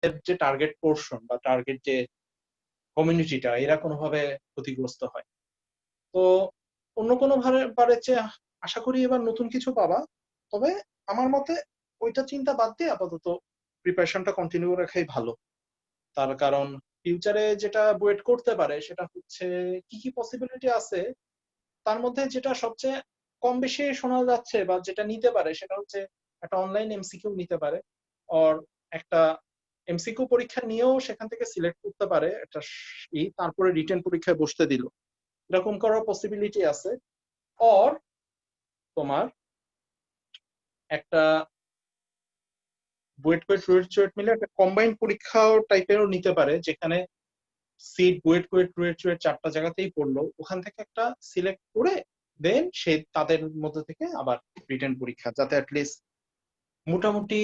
যে target portion বা target যে কমিউনিটিটা এরা কোনোভাবে ক্ষতিগ্রস্ত হয়। তো অন্য কোনো বারের চেয়ে আশা করি এবার নতুন কিছু পাবা, তবে আমার মতে ওইটা চিন্তা বাদ দিয়ে আপাতত প্রিপারেশনটা কন্টিনিউ রাখাই ভালো। তার কারণ ফিউচারে যেটা বুয়েট করতে পারে সেটা হচ্ছে কি কি পসিবিলিটি আছে, তার মধ্যে যেটা সবচেয়ে কম বেশি শোনা যাচ্ছে বা যেটা নিতে পারে সেটা হচ্ছে একটা অনলাইন এমসিকিউ নিতে পারে, আর একটা এমসিকিউ পরীক্ষা নিয়েও সেখান থেকে সিলেক্ট করতে পারে একটা তারপরে রিটেন পরীক্ষায় বসতে দিল, এরকম করার পসিবিলিটি আছে। অর তোমার একটা বুয়েট কুয়েট রুয়েট চুয়েট মিলে একটা কম্বাইন্ড পরীক্ষা টাইপেরও নিতে পারে, যেখানে সিট বুয়েট কুয়েট রুয়েট চুয়েট চারটা জায়গাতেই পড়লো, ওখান থেকে একটা সিলেক্ট করে দেন সে তাদের মধ্যে থেকে আবার রিটেন পরীক্ষা, যাতে অ্যাটলিস্ট মোটামুটি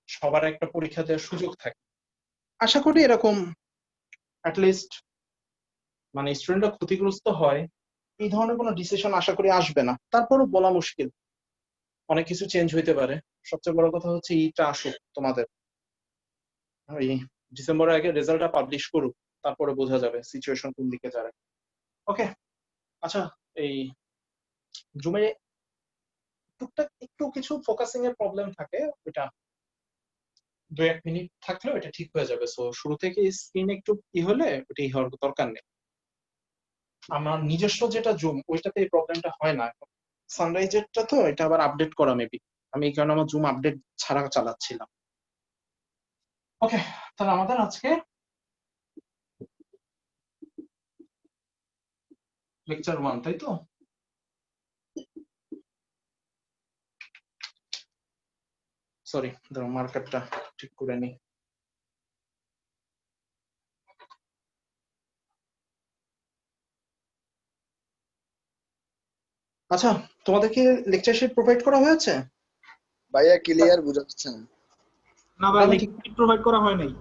সবার একটা পরীক্ষা দেওয়ার সুযোগ থাকে। আশা করি এরকম অ্যাটলিস্ট মানে স্টুডেন্টরা ক্ষতিগ্রস্ত হয় এই ধরনের কোনো ডিসিশন আশা করি আসবে না। তারপরও বলা মুশকিল, অনেক কিছু চেঞ্জ হইতে পারে। সবচেয়ে বড় কথা হচ্ছে ইটা আসুক তোমাদের, এই ডিসেম্বরের আগে রেজাল্টটা পাবলিশ করুক, তারপরে বোঝা যাবে সিচুয়েশন কোন দিকে যাবে। ওকে, আচ্ছা, এই জুমে টুকটাক একটু কিছু ফোকাসিং এর প্রবলেম থাকে, ওটা 2-1 মিনিট থাকলেও এটা ঠিক হয়ে যাবে। সো শুরু থেকে স্ক্রিন একটু হলে ওটা হওয়ার দরকার নেই। আমার নিজস্ব যেটা জুম ওইটাতে এই প্রবলেমটা হয় না। সানরাইজেরটা তো এটা আবার আপডেট করা মেবি, আমি এই কারণে আমার জুম আপডেট ছাড়া চালাচ্ছিলাম। ওকে, তাহলে আমাদের আজকে লেকচার 1, তাই তো? সরি, ধরো মার্কারটা ঠিক করে নি। আচ্ছা, তোমাদেরকে লেকচার শিট প্রোভাইড করা হয়েছে? ভাইয়া ক্লিয়ার বোঝা যাচ্ছে না। না ভাই, লেকচার শিট প্রোভাইড করা হয় নাই।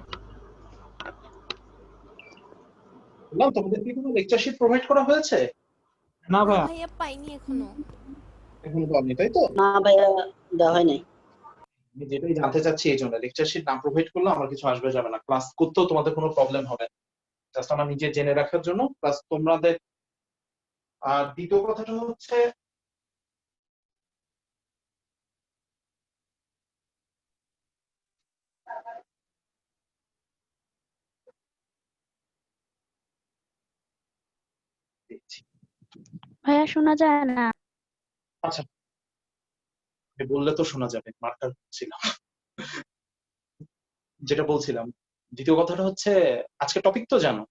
বললাম তোমাদেরকে কোনো লেকচার শিট প্রোভাইড করা হয়েছে? না ভাইয়া পাইনি এখনো। এখনো পাওনি, তাই তো? না ভাইয়া দেওয়া হয় নাই। আমি যেটাই জানতে চাচ্ছি এই জন্য, লেকচার শিট না প্রোভাইড করলে আমার কিছু আসবে যাবে না, ক্লাস করতেও তোমাদের কোনো প্রবলেম হবে না, জাস্ট আমার নিজে জেনে রাখার জন্য প্লাস তোমাদের। আর দ্বিতীয় কথাটা হচ্ছে ভাইয়া শোনা যায় না। আচ্ছা, বললে তো শোনা যাবে, মার্কার ছিলাম। যেটা বলছিলাম, দ্বিতীয় কথাটা হচ্ছে আজকে টপিক তো জানো?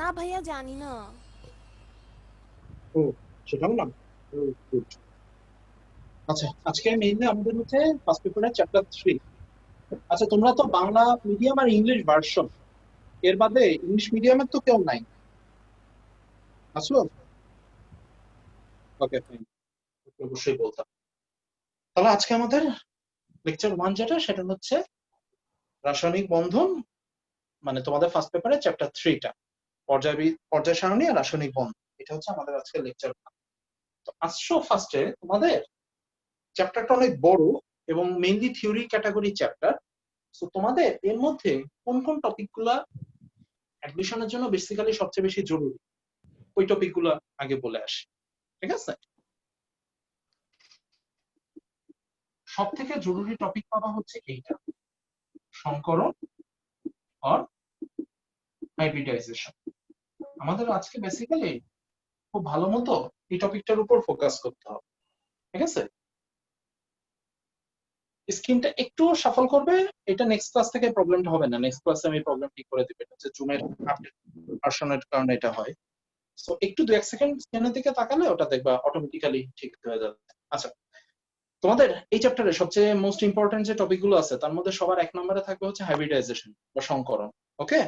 না ভাইয়া জানি না। ও, সেটাও না। গুড। আচ্ছা, আজকে মেইনলি আমাদের হচ্ছে ফার্স্ট পেপারের চ্যাপ্টার 3। আচ্ছা, তোমরা তো বাংলা মিডিয়াম আর ইংলিশ ভার্সন, এর বাদে ইংলিশ মিডিয়ামের তো কেউ নাই, আসলো? ওকে, ফাইন, অবশ্যই বলতাম। তাহলে আজকে আমাদের লেকচার 1 যেটা, সেটা হচ্ছে রাসায়নিক বন্ধন, মানে তোমাদের ফার্স্ট পেপারে চ্যাপ্টার 3টা পর্যায় সারণী আর রাসায়নিক বন্ধন, এটা হচ্ছে আমাদের আজকে লেকচার। তো আসছো ফার্স্টে, তোমাদের চ্যাপ্টারটা অনেক বড় এবং মেইনলি থিওরি ক্যাটাগরি চ্যাপ্টার। তো তোমাদের এর মধ্যে কোন কোন টপিকগুলা অ্যাডমিশনের জন্য বেসিক্যালি সবচেয়ে বেশি জরুরি, ওই টপিকগুলো আগে বলে আসি, ঠিক আছে? সব থেকে জরুরি টপিক পাবা হচ্ছে এইটা, সংকরণ আর হাইব্রিডাইজেশন। আমাদের আজকে বেসিক্যালি খুব ভালো মতো এই টপিকটার উপর ফোকাস করতে হবে, ঠিক আছে? স্ক্রিনটা একটু সাফল করবে, এটা নেক্সট ক্লাস থেকে প্রবলেমটা হবে না, নেক্সট ক্লাসে আমি প্রবলেম ঠিক করে দিবে, এটা হচ্ছে জুমের আপডেট ভার্সনের কারণে এটা হয়। সো একটু 2-1 সেকেন্ড স্ক্রিনের দিকে তাকালে ওটা দেখবা অটোমেটিক্যালি ঠিক হয়ে যাবে। আচ্ছা, তোমাদের এই চ্যাপ্টারে সবচেয়ে মোস্ট ইম্পর্টেন্ট যে টপিকগুলো আছে তার মধ্যে সবার 1 নম্বরে থাকবে হচ্ছে হাইব্রিডাইজেশন বা সংকরণ। ওকে,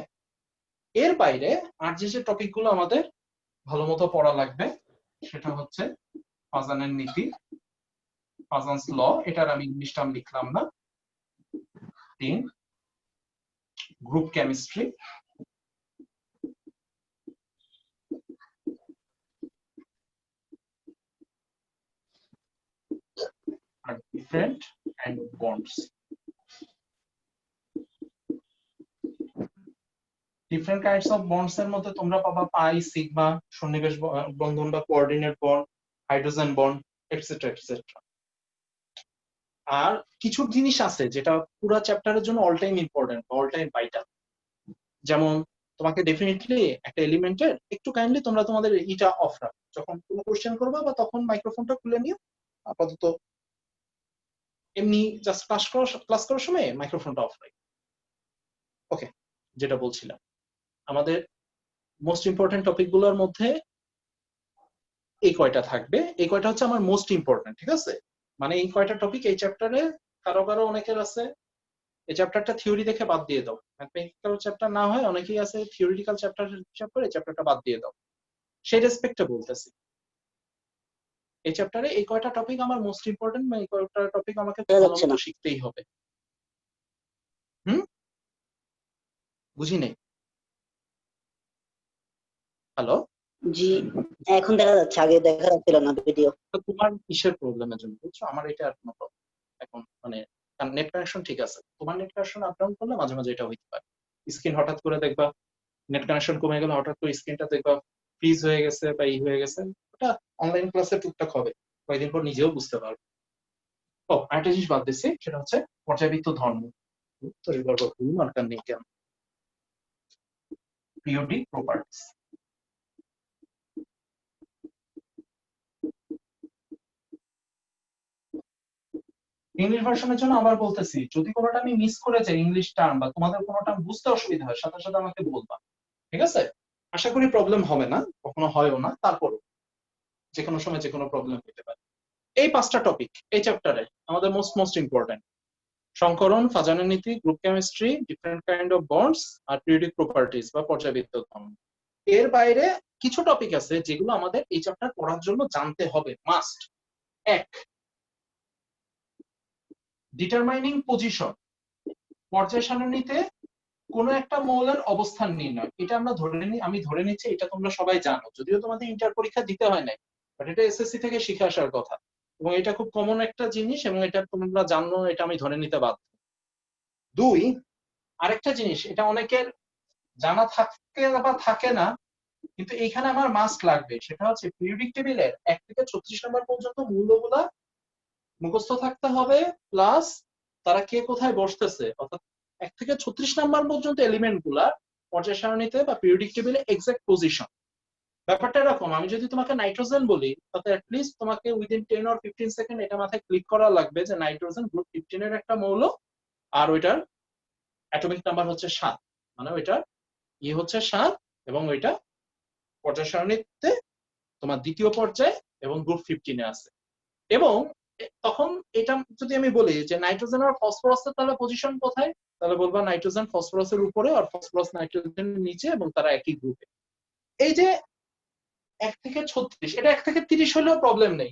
এর বাইরে আর যে টপিকগুলো আমাদের ভালো মতো পড়া লাগবে সেটা হচ্ছে ফাজানের নীতি, ফাজানস ল, এটার আমি ইংলিশ টার্ম লিখলাম না। 3, গ্রুপ কেমিস্ট্রি। আর different kind of bonds. Different kinds of bonds এর মধ্যে তোমরা পাবা পাই, সিগমা, সন্নিবেশ বন্ধন বা coordinate bond, hydrogen bond, etcetera etcetera. আর কিছু জিনিস আছে যেটা পুরো চ্যাপ্টারের জন্য all time important, all time vital. যেমন তোমাকে ডেফিনেটলি একটা এলিমেন্টের একটু কাইন্ডলি তোমরা তোমাদের ইটা অফ রাখো, যখন কোনো কোশ্চেন করবা বা তখন মাইক্রোফোনটা খুলে নিও। আপাতত এমনি জাস্ট ক্লাস করার সময় মাইক্রোফোনটা অফ রাখো। ওকে, যেটা বলছিলাম, আমাদের মোস্ট ইম্পর্টেন্ট টপিক গুলোর মধ্যে এই কয়টা থাকবে। এই কয়টা হচ্ছে আমার মোস্ট ইম্পর্টেন্ট, ঠিক আছে? মানে এই কয়টা টপিক এই চ্যাপ্টারে কারো কারো অনেকের আছে এই চ্যাপ্টারটা থিওরি দেখে বাদ দিয়ে দাও, ম্যাথমেটিক্যাল চ্যাপ্টার না হয় অনেকেই আছে থিওরিটিক্যাল চ্যাপ্টার হিসাব করে চ্যাপ্টারটা বাদ দিয়ে দাও। সেই রেসপেক্টে বলতেছি, এই চ্যাপ্টারে এই কয়টা টপিক আমার মোস্ট ইম্পর্টেন্ট, বা এই কয়টা টপিক আমাকে ভালো মতো শিখতেই হবে। বুঝি নেই? হ্যালো, জি এখন দেখা যাচ্ছে, আগে দেখা যাচ্ছিল না ভিডিও। তোমার কিসের প্রবলেমের জন্য বুঝছো? আমার এটা আর কোনো প্রবলেম এখন, মানে নেট কানেকশন ঠিক আছে। তোমার নেট কানেকশন আপ ডাউন করলে মাঝে মাঝে এটা হইতে পারে। স্ক্রিন হঠাৎ করে দেখবা নেট কানেকশন কমে গেলে হঠাৎ করে স্ক্রিনটা দেখবা ফ্রিজ হয়ে গেছে বা ই হয়ে গেছে। ওটা অনলাইন ক্লাসে টুকটাক হবে, কয়েকদিন পর নিজেও বুঝতে পারবে। ও আরেকটা জিনিস বাদ দিচ্ছি, সেটা হচ্ছে পর্যায়বৃত্ত ধর্ম। তৈরি করবো ভুল মার্কার নেই কেন, পিরিয়ডিক প্রপার্টিজ। ইংলিশ ভার্সনের জন্য আবার বলতেছি, যদি কোনোটা আমি মিস করে যাই ইংলিশ টার্ম বা তোমাদের কোনোটা বুঝতে অসুবিধা হয়, সাথে সাথে আমাকে বলবা, ঠিক আছে? আশা করি প্রবলেম হবে না, কখনো হয়ও না, তারপরও যে কোনো সময় যে কোনো প্রবলেম হতে পারে। এই 5টা টপিক এই চ্যাপ্টারে আমাদের মোস্ট ইম্পর্টেন্ট: সংকরণ, ফাজানের নীতি, group chemistry, different kind of bonds, আর পিরিয়ডিক প্রপার্টিজ বা পর্যায়বৃত্ত ধর্ম। এর বাইরে কিছু টপিক আছে যেগুলো আমাদের এই চ্যাপ্টার পড়ার জন্য জানতে হবে, মাস্ট। 1, ডিটারমাইনিং পজিশন, পর্যায় সারণীতে কোনো একটা মৌলের অবস্থান নির্ণয়। এটা আমরা আমি ধরে নিচ্ছি এটা তোমরা সবাই জানো, যদিও তোমাদের ইন্টার পরীক্ষা দিতে হয় নাই, বাট এটা এসএসসি থেকে শিখে আসার কথা, এবং এটা খুব কমন একটা জিনিস, এবং এটা তোমরা জানো, এটা আমি ধরে নিতে বাধ্য। 2, আরেকটা জিনিস, এটা অনেকের জানা থাকে বা থাকে না, কিন্তু এইখানে আমার মাস্ট লাগবে, সেটা হচ্ছে পিরিয়ডিক টেবিলের 1 থেকে 36 নম্বর পর্যন্ত মূল্যগুলা মুখস্থ থাকতে হবে, প্লাস তারা কে কোথায় বসতেছে, অর্থাৎ 1 থেকে 36 নাম্বার পর্যন্ত এলিমেন্ট গুলা পর্যায় সারণীতে বা পিরিয়ডিক টেবিলে এক্সাক্ট পজিশন। ব্যাপারটা এরকম, আমি যদি তোমাকে নাইট্রোজেন বলি, তাতে অ্যাটলিস্ট তোমাকে উইদিন 10 or 15 সেকেন্ড এটা মাথায় ক্লিক করা লাগবে যে নাইট্রোজেন গ্রুপ 15 এর একটা মৌল, আর ওইটার অ্যাটমিক নাম্বার হচ্ছে 7, মানে ওইটার হচ্ছে 7, এবং ওইটা পর্যায় সারণীতে তোমার দ্বিতীয় পর্যায়ে এবং গ্রুপ 15 এ আছে। এবং তখন এটা যদি আমি বলি যে নাইট্রোজেন আর ফসফরাসের তাহলে পজিশন কোথায়, তাহলে বলবা নাইট্রোজেন ফসফরাসের উপরে আর ফসফরাস নাইট্রোজেনের নিচে, এবং তারা একই গ্রুপে। এই যে 1 থেকে 36, এটা 1 থেকে 30 হলেও প্রবলেম নেই,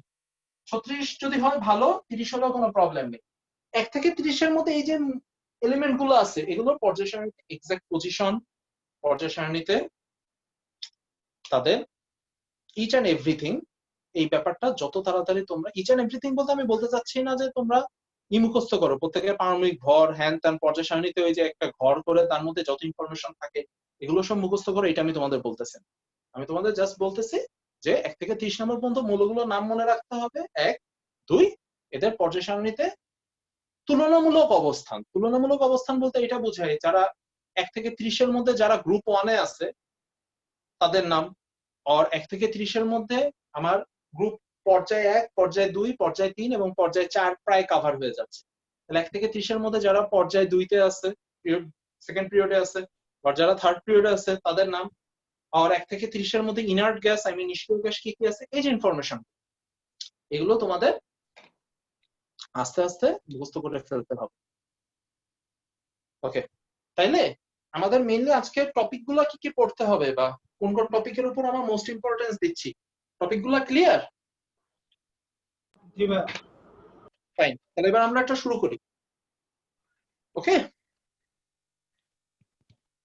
36 যদি হয় ভালো, 30 হলেও কোনো প্রবলেম নেই। 1 থেকে 30 এর মধ্যে এই যে এলিমেন্ট গুলো আছে, এগুলো পর্যায় সারণীতে এক্সাক্ট পজিশন, পর্যায় সারণীতে তাদের ইচ অ্যান্ড এভরিথিং, এই ব্যাপারটা যত তাড়াতাড়ি তোমরা, ইচ অ্যান্ড এভরিথিং বলতে আমি বলতে চাচ্ছি না যে তোমরা মুখস্থ করো প্রত্যেকের পারমাণবিক ভর, হ্যান ত্যান, পর্যায় সারণীতে ওই যে একটা ঘর করে তার মধ্যে যত ইনফরমেশন থাকে এগুলো সব মুখস্থ করো, এটা আমি তোমাদের বলতেছি। আমি তোমাদের জাস্ট বলতেছি যে 1 থেকে 30 নম্বর পর্যন্ত মৌলগুলোর নাম মনে রাখতে হবে। 1, 2, এদের পর্যায় সারণীতে তুলনামূলক অবস্থান। তুলনামূলক অবস্থান বলতে এটা বোঝায় যারা 1 থেকে 30 এর মধ্যে যারা গ্রুপ 1 এ আছে তাদের নাম, আর 1 থেকে 30 এর মধ্যে আমার গ্রুপ পর্যায় 1, পর্যায় 2, পর্যায় 3 এবং পর্যায় 4 প্রায় কভার হয়ে যাচ্ছে। তাহলে 1 থেকে 30 এর মধ্যে যারা পর্যায় 2 তে আছে, সেকেন্ড পিরিয়ডে আছে, আর যারা থার্ড পিরিয়ডে আছে তাদের নাম, আর 1 থেকে 30 এর মধ্যে ইনার্ট গ্যাস, আই মিন নিষ্ক্রিয় গ্যাস কি কি আছে, এই যে ইনফরমেশন, এগুলো তোমাদের আস্তে আস্তে মুখস্থ করে ফেলতে হবে। ওকে, তাইলে আমাদের মেইনলি আজকে টপিক গুলা কি কি পড়তে হবে, বা কোন কোন টপিকের উপর আমরা মোস্ট ইম্পর্টেন্স দিচ্ছি, টপিক গুলা ক্লিয়ার? জি ভাই, ফাইন। তাহলে এবার আমরা একটা শুরু করি। ওকে,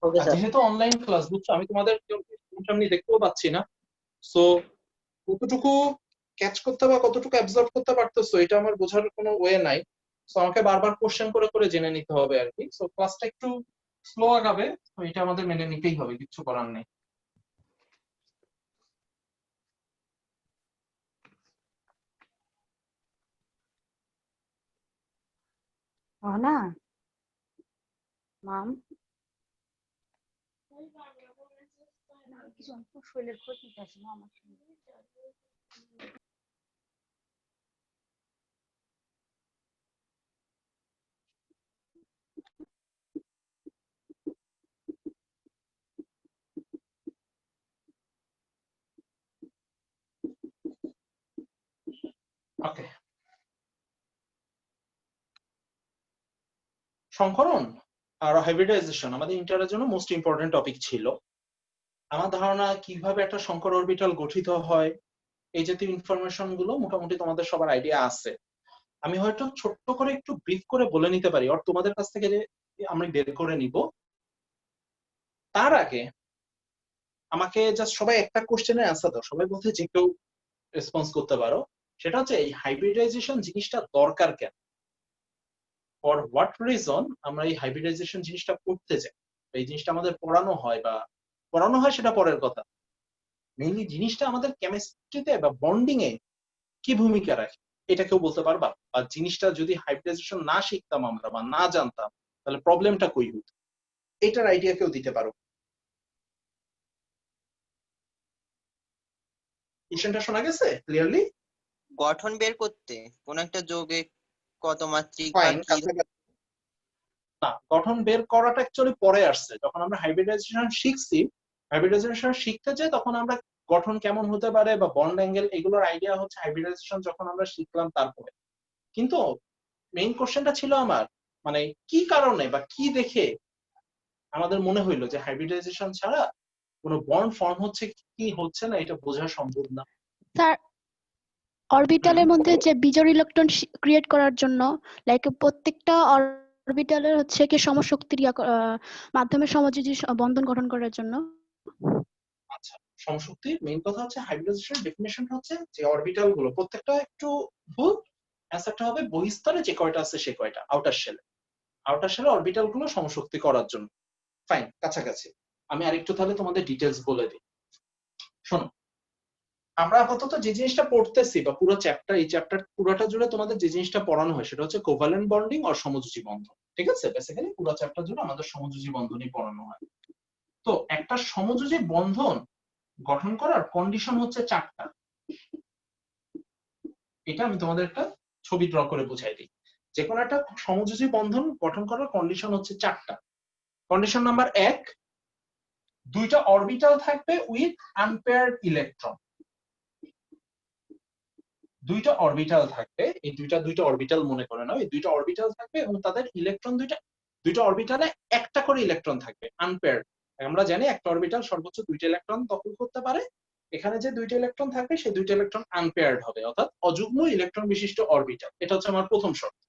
ওকে স্যার। যেহেতু অনলাইন ক্লাস, বুঝছো, আমি তোমাদের সামনে দেখতেও পাচ্ছি না, সো কতটুকু ক্যাচ করতে বা কতটুকু অ্যাবজর্ব করতে পারতেছো এটা আমার বোঝার কোনো ওয়ে নাই। সো আমাকে বারবার কোশ্চেন করে করে জেনে নিতে হবে আর কি। সো ক্লাসটা একটু স্লো আগাবে, তো এটা আমাদের মেনে নিতেই হবে, কিছু করার নেই। না মাম কিছু শরীরের ক্ষতি আছে না আমার ওকে, সংকরণ আর হাইব্রিডাইজেশন আমাদের ইন্টারের জন্য মোস্ট ইম্পর্টেন্ট টপিক ছিল। আমার ধারণা কিভাবে একটা সংকর অরবিটাল গঠিত হয় এই জাতীয় ইনফরমেশন গুলো মোটামুটি তোমাদের সবার আইডিয়া আছে। আমি হয়তো ছোট্ট করে একটু ব্রিফ করে বলে নিতে পারি, আর তোমাদের কাছ থেকে যে আমি বের করে নিব। তার আগে আমাকে জাস্ট সবাই একটা কোশ্চেনের অ্যান্সার দাও, সবাই বলতে যে কেউ রেসপন্স করতে পারো। সেটা হচ্ছে এই হাইব্রিডাইজেশন জিনিসটা দরকার কেন, ফর হোয়াট রিজন আমরা এই হাইব্রিডাইজেশন জিনিসটা করতে চাই, এই জিনিসটা আমাদের পড়ানো হয় বা পড়ানো হয় সেটা পরের কথা। মেইনলি জিনিসটা আমাদের কেমিস্ট্রিতে বা বন্ডিং এ কি ভূমিকা রাখে এটা কেউ বলতে পারবা? বা জিনিসটা যদি হাইব্রিডাইজেশন না শিখতাম আমরা বা না জানতাম তাহলে প্রবলেমটা কই হতো, এটার আইডিয়া কেউ দিতে পারো? কোশ্চেনটা শোনা গেছে ক্লিয়ারলি? গঠন বের করতে কোন একটা যৌগে কত মাত্রিক বা ফাইন, কি না গঠন বের করাটা অ্যাকচুয়ালি পরে আসছে। যখন আমরা হাইব্রিডাইজেশন শিখছি, হাইব্রিডাইজেশন শিখতে যাই তখন আমরা গঠন কেমন হতে পারে বা বন্ড অ্যাঙ্গেল এগুলোর আইডিয়া হচ্ছে হাইব্রিডাইজেশন যখন আমরা শিখলাম তারপরে। কিন্তু মেইন কোশ্চেনটা ছিল আমার মানে কি কারণে বা কি দেখে আমাদের মনে হইলো যে হাইব্রিডাইজেশন ছাড়া কোনো বন্ড ফর্ম হচ্ছে কি হচ্ছে না এটা বোঝা সম্ভব না। স্যার অরবিটালের মধ্যে যে বিজোড় ইলেকট্রন ক্রিয়েট করার জন্য লাইক প্রত্যেকটা অরবিটালের হচ্ছে কি সমশক্তির মাধ্যমে সমযোজী বন্ধন গঠন করার জন্য। আচ্ছা, সমশক্তির মেইন কথা হচ্ছে হাইব্রিডাইজেশনের ডেফিনিশনটা হচ্ছে যে অরবিটাল গুলো প্রত্যেকটা একটু ভুল, অ্যান্সারটা হবে বহিস্তরে যে কয়টা আছে সে কয়টা, আউটার শেলে। আউটার শেলে অরবিটাল গুলো সমশক্তি করার জন্য। ফাইন, কাছাকাছি। আমি আরেকটু তাহলে তোমাদের ডিটেলস বলে দিই। শোনো, আমরা আপাতত যে জিনিসটা পড়তেছি বা পুরো চ্যাপ্টার, এই চ্যাপ্টার পুরোটা জুড়ে তোমাদের যে জিনিসটা পড়ানো হয় সেটা হচ্ছে কোভালেন্ট বন্ডিং আর সমযোজী বন্ধন। ঠিক আছে, বেসিক্যালি পুরো চ্যাপ্টার জুড়ে আমাদের সমযোজী বন্ধনই পড়ানো হয়। তো একটা সমযোজী বন্ধন গঠন করার কন্ডিশন হচ্ছে চারটা। এটা আমি তোমাদের একটা ছবি ড্র করে বুঝাই দিই। যে কোনো একটা সমযোজী বন্ধন গঠন করার কন্ডিশন হচ্ছে চারটা। কন্ডিশন নাম্বার 1, দুইটা অরবিটাল থাকবে উইথ আনপেয়ার্ড ইলেকট্রন। দুইটা অরবিটাল থাকবে, এই দুইটা অরবিটাল মনে করে নাও, এই দুইটা অরবিটাল থাকবে এবং তাদের ইলেকট্রন দুইটা অরবিটালে একটা করে ইলেকট্রন থাকবে আনপেয়ার্ড। আমরা জানি একটা অরবিটাল সর্বোচ্চ দুইটা ইলেকট্রন দখল করতে পারে। এখানে যে দুইটা ইলেকট্রন থাকবে সেই দুইটা ইলেকট্রন আনপেয়ার্ড হবে, অর্থাৎ অযুগ্ম ইলেকট্রন বিশিষ্ট অরবিটাল। এটা হচ্ছে আমার প্রথম শর্ত।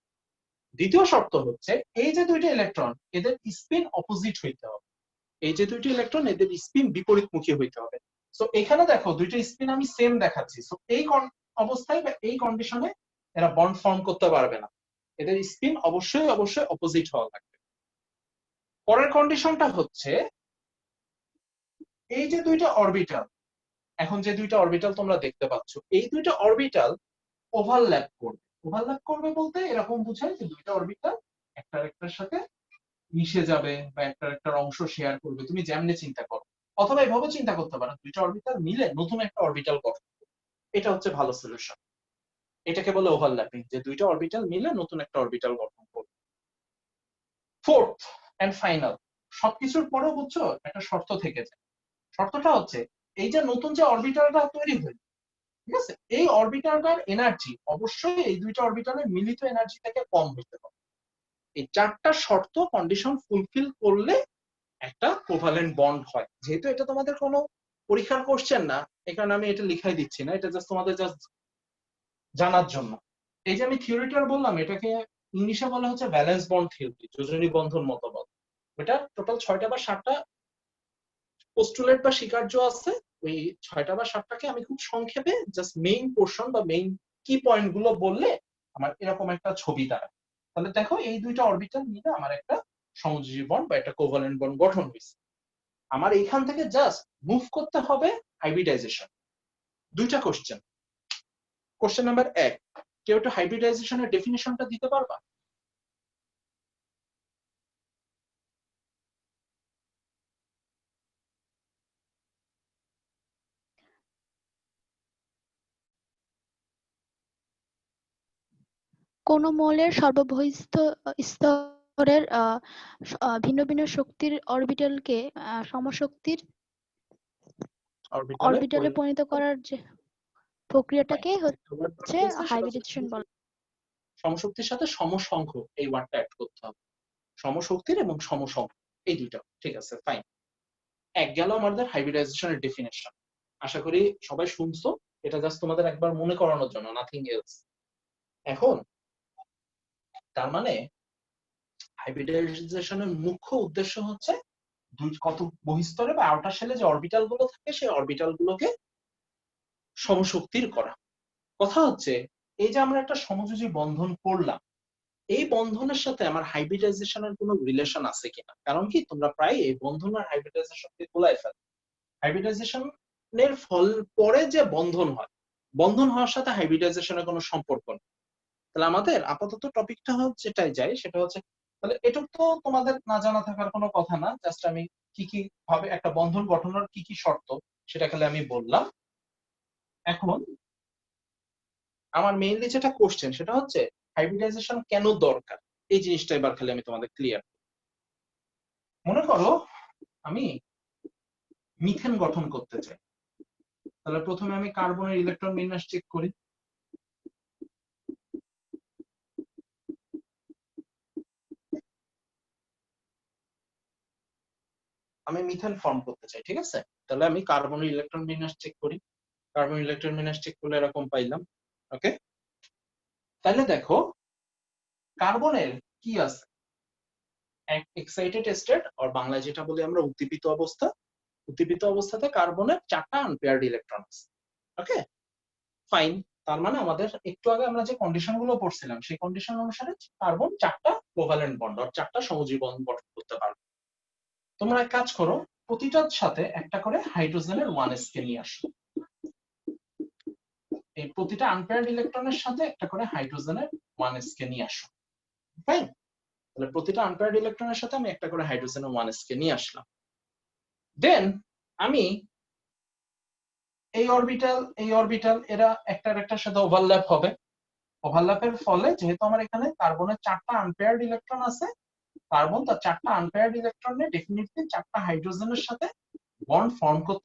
দ্বিতীয় শর্ত হচ্ছে এই যে দুইটা ইলেকট্রন এদের স্পিন অপোজিট হইতে হবে। এই যে দুইটা ইলেকট্রন এদের স্পিন বিপরীতমুখী হইতে হবে। সো এখানে দেখো দুইটা স্পিন আমি সেম দেখাচ্ছি। সো এই অবস্থায় বা এই কন্ডিশনে এরা বন্ড ফর্ম করতে পারবে না, এদের স্পিন অবশ্যই অপোজিট হওয়া লাগবে। পরের কন্ডিশনটা হচ্ছে এই যে দুইটা অরবিটাল, এখন যে দুইটা অরবিটাল তোমরা দেখতে পাচ্ছ, এই দুইটা অরবিটাল ওভারল্যাপ করবে। ওভারল্যাপ করবে বলতে এরকম বোঝায় যে দুইটা অরবিটাল একটার একটার সাথে মিশে যাবে বা একটার অংশ শেয়ার করবে, তুমি যেমনি চিন্তা করো। অথবা এভাবে চিন্তা করতে পারো দুইটা অরবিটাল মিলে নতুন একটা অরবিটাল গঠন করবে। এটা হচ্ছে ভালো সলিউশন। এটাকে বলে ওভারল্যাপিং, যে দুইটা অরবিটাল মিলে নতুন একটা অরবিটাল গঠন করবে। ফোর্থ এন্ড ফাইনাল, সবকিছুর পরেও বুঝছো একটা শর্ত থেকে যায়। শর্তটা হচ্ছে এই যে নতুন যে অরবিটালটা তৈরি হয়েছে, ঠিক আছে, এই অরবিটালটার এনার্জি অবশ্যই এই দুইটা অরবিটালের মিলিত এনার্জি থেকে কম হতে হবে। এই চারটা শর্ত কন্ডিশন ফুলফিল করলে একটা কোভালেন্ট বন্ড হয়। যেহেতু এটা তোমাদের কোনো পরীক্ষার কোশ্চেন না, এই কারণে আমি এটা লিখাই দিচ্ছি না, এটা জাস্ট তোমাদের জাস্ট জানার জন্য। এই যে আমি থিওরিটা বললাম, এটাকে ইংলিশে বলা হচ্ছে ভ্যালেন্স বন্ড থিওরি, যোজনী বন্ধন মতবাদ। এটা টোটাল 6টা বা 7টা পোস্টুলেট বা স্বীকার্য আছে, ওই 6টা বা 7টাকে আমি খুব সংক্ষেপে জাস্ট মেইন পোর্শন বা মেইন কি পয়েন্ট গুলো বললে আমার এরকম একটা ছবি দাঁড়ায়। তাহলে দেখো এই দুইটা অরবিটাল মিলে আমার একটা সমযোজী বন্ড বা একটা কোভালেন্ট বন্ড গঠন হয়েছে। আমার এইখান থেকে জাস্ট মুভ করতে হবে হাইব্রিডাইজেশন। দুইটা কোশ্চেন। কোশ্চেন নাম্বার 1, কেউ একটু হাইব্রিডাইজেশনের ডেফিনিশনটা দিতে পারবা? কোন মৌলের সর্ববহিঃস্থ স্তরের ভিন্ন ভিন্ন শক্তির অরবিটালকে সমশক্তির অরবিটালে পরিণত করার যে প্রক্রিয়াটাকে হচ্ছে হাইব্রিডাইজেশন বলে। সমশক্তির সাথে সমসংখ্য এই ওয়ার্ডটা অ্যাড করতে হবে। সমশক্তির এবং সমসংখ্য এই দুইটা। ঠিক আছে, ফাইন। এক গেল আমাদের হাইব্রিডাইজেশনের ডেফিনেশন। আশা করি সবাই শুনছো। এটা জাস্ট তোমাদের একবার মনে করানোর জন্য, নাথিং এলস। এখন তার মানে হাইব্রিডাইজেশনের মুখ্য উদ্দেশ্য হচ্ছে কত বহিস্তরে বা আউটার শেলে যে অরবিটাল গুলো থাকে সেই অরবিটাল গুলোকে সমশক্তির করা। কথা হচ্ছে এই যে আমরা একটা সমযোজী বন্ধন করলাম, এই বন্ধনের সাথে আমার হাইব্রিডাইজেশনের কোনো রিলেশন আছে কিনা। কারণ কি তোমরা প্রায় এই বন্ধন আর হাইব্রিডাইজেশনকে গোলায় ফেল। হাইব্রিডাইজেশনের ফল পরে যে বন্ধন হয়, বন্ধন হওয়ার সাথে হাইব্রিডাইজেশনের কোনো সম্পর্ক নেই। তাহলে আমাদের আপাতত টপিকটা হচ্ছে যেটাই যাই সেটা হচ্ছে, তাহলে এটা তো তোমাদের না জানা থাকার কোনো কথা না। জাস্ট আমি কি কি ভাবে একটা বন্ধন গঠনের কি কি শর্ত সেটা খালি আমি বললাম। এখন আমার মেইনলি যেটা কোশ্চেন সেটা হচ্ছে হাইব্রিডাইজেশন কেন দরকার, এই জিনিসটা এবার খালি আমি তোমাদের ক্লিয়ার। মনে করো আমি মিথেন গঠন করতে চাই, তাহলে প্রথমে আমি কার্বনের ইলেকট্রন বিন্যাস চেক করি। আমি মিথেন ফর্ম করতে চাই, ঠিক আছে। তাহলে আমি কার্বনের ইলেকট্রন বিন্যাস চেক করি। কার্বন ইলেকট্রন বিন্যাস চেক করলে এরকম পাইলাম। ওকে, তাহলে দেখো কার্বনের কি আছে, এক্সাইটেড স্টেট আর বাংলায় যেটা বলি আমরা উদ্দীপিত অবস্থা। উদ্দীপিত অবস্থাতে কার্বনের 4টা আনপেয়ার্ড ইলেকট্রন আছে। ওকে, ফাইন। তার মানে আমাদের একটু আগে আমরা যে কন্ডিশন গুলো পড়ছিলাম সেই কন্ডিশন অনুসারে কার্বন 4টা কোভালেন্ট বন্ড আর 4টা সমযোজী বন্ড গঠন করতে পারবে। তোমরা এক কাজ করো, প্রতিটার সাথে একটা করে হাইড্রোজেনের 1s কে নিয়ে আসো। এই প্রতিটা আনপেয়ার্ড ইলেকট্রনের সাথে একটা করে হাইড্রোজেনের 1s কে নিয়ে আসো। ফাইন। তাহলে প্রতিটা আনপেয়ার্ড ইলেকট্রনের সাথে আমি একটা করে হাইড্রোজেনের 1s কে নিয়ে আসলাম। দেন আমি এই অরবিটাল এরা একটার সাথে ওভারল্যাপ হবে। ওভারল্যাপের ফলে যেহেতু আমার এখানে কার্বনের 4টা আনপেয়ার্ড ইলেকট্রন আছে, কার্বন তার 4টা আনপেয়ার্ড ইলেকট্রনে ডেফিনিটলি 4টা হাইড্রোজেনের সাথে বন্ড ফর্ম করতে